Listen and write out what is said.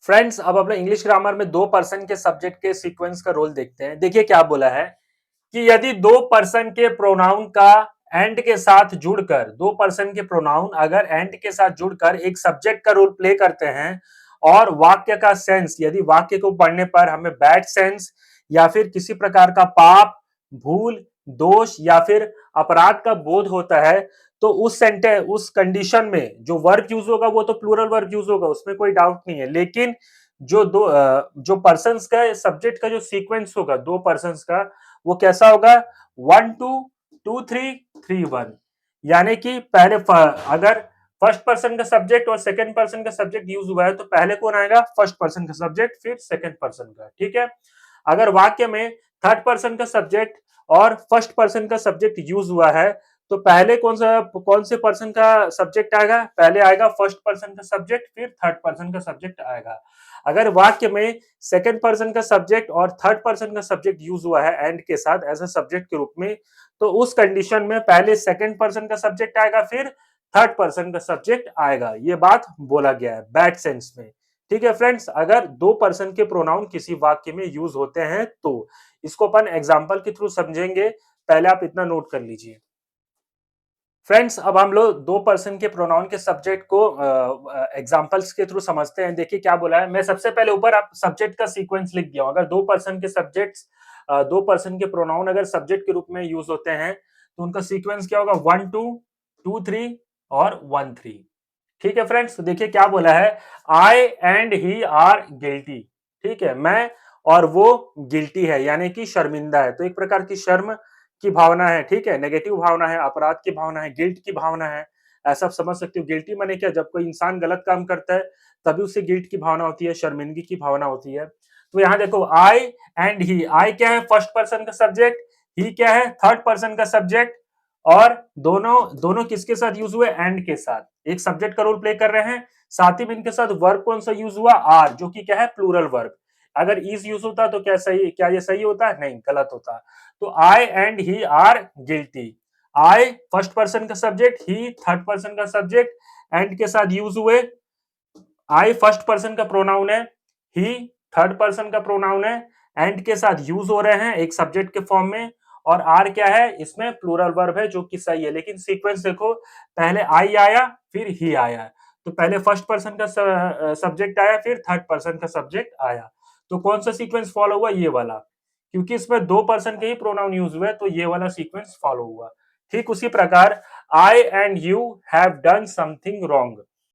Friends, अब अपने English grammar में दो पर्सन के सब्जेक्ट के सीक्वेंस का रोल देखते हैं। देखिए क्या बोला है कि यदि दो पर्सन के प्रोनाउन का एंड के साथ जुड़कर दो पर्सन के प्रोनाउन अगर एंड के साथ जुड़कर एक सब्जेक्ट का रोल प्ले करते हैं और वाक्य का सेंस यदि वाक्य को पढ़ने पर हमें बैड सेंस या फिर किसी प्रकार का पाप, भूल, दोष या फिर अपराध का बोध होता है, तो उस कंडीशन में जो वर्ब यूज होगा वो तो प्लूरल वर्ब यूज होगा, उसमें कोई डाउट नहीं है। लेकिन जो पर्सन्स का सब्जेक्ट का जो सीक्वेंस होगा दो पर्सन्स का, वो कैसा होगा? 1 2 2 3 3 1। यानी कि अगर फर्स्ट पर्सन का सब्जेक्ट और सेकंड पर्सन का सब्जेक्ट यूज हुआ है तो पहले कौन आएगा? फर्स्ट पर्सन का सब्जेक्ट, फिर सेकंड पर्सन का। ठीक है। अगर वाक्य में थर्ड पर्सन का सब्जेक्ट और फर्स्ट पर्सन का सब्जेक्ट यूज हुआ है तो पहले कौन से पर्सन का सब्जेक्ट आएगा? पहले आएगा फर्स्ट पर्सन का सब्जेक्ट, फिर थर्ड पर्सन का सब्जेक्ट आएगा। अगर वाक्य में सेकंड पर्सन का सब्जेक्ट और थर्ड पर्सन का सब्जेक्ट यूज हुआ है एंड के साथ एज अ सब्जेक्ट के रूप में, तो उस कंडीशन में पहले सेकंड पर्सन का सब्जेक्ट आएगा, फिर थर्ड पर्सन का सब्जेक्ट आएगा। ये बात बोला गया है बैड सेंस में। ठीक है फ्रेंड्स, अगर दो पर्सन के प्रोनाउन किसी वाक्य में यूज होते हैं तो इसको अपन एग्जाम्पल के थ्रू समझेंगे। पहले आप इतना नोट कर लीजिए फ्रेंड्स। अब हम लोग दो पर्सन के प्रोनाउन के सब्जेक्ट को एग्जांपल्स के थ्रू समझते हैं। देखिए क्या बोला है। मैं सबसे पहले ऊपर आप सब्जेक्ट का सीक्वेंस लिख दिया हूं। अगर दो पर्सन के सब्जेक्ट्स दो पर्सन के प्रोनाउन अगर सब्जेक्ट के रूप में यूज होते हैं तो उनका सीक्वेंस क्या होगा? 1 2 2 3 और 1 3। ठीक है फ्रेंड्स, तो देखिए क्या बोला है। आई एंड ही आर गिल्टी। ठीक है, मैं और वो गिल्टी है यानी कि शर्मिंदा है। तो एक प्रकार की शर्म की भावना है। ठीक है, नेगेटिव भावना है, अपराध की भावना है, गिल्ट की भावना है। ऐसा आप समझ सकते हो। गिल्टी माने क्या? जब कोई इंसान गलत काम करता है तभी उसे गिल्ट की भावना होती है, शर्मिंदगी की भावना होती है। तो यहाँ देखो आई एंड ही। आई क्या है? फर्स्ट पर्सन का सब्जेक्ट। ही क्या है? थर्ड पर्सन का सब्जेक्ट। और दोनों दोनों किसके साथ यूज हुए? एंड के साथ एक सब्जेक्ट का रोल प्ले कर रहे हैं। साथ ही में इनके साथ वर्ब कौन सा यूज हुआ? आर, जो कि क्या है? Plural verb. अगर इज यूज होता तो क्या ये सही होता? नहीं, गलत होता। तो I and he are guilty. I first person का सब्जेक्ट, ही थर्ड पर्सन का सब्जेक्ट, एंड के साथ यूज हुए। आई फर्स्ट पर्सन का प्रोनाउन है, ही थर्ड पर्सन का प्रोनाउन है, एंड के साथ यूज हो रहे हैं एक सब्जेक्ट के फॉर्म में। और आर क्या है? इसमें प्लूरल वर्ब है, जो कि सही है। लेकिन सीक्वेंस देखो, पहले आई आया, फिर ही आया। तो पहले फर्स्ट पर्सन का सब्जेक्ट आया, फिर थर्ड पर्सन का सब्जेक्ट आया। तो कौन सा सीक्वेंस फॉलो हुआ? ये वाला। क्योंकि इसमें दो पर्सन के ही प्रोनाउन यूज हुए तो ये वाला सीक्वेंस फॉलो हुआ। ठीक उसी प्रकार I and you have done something wrong.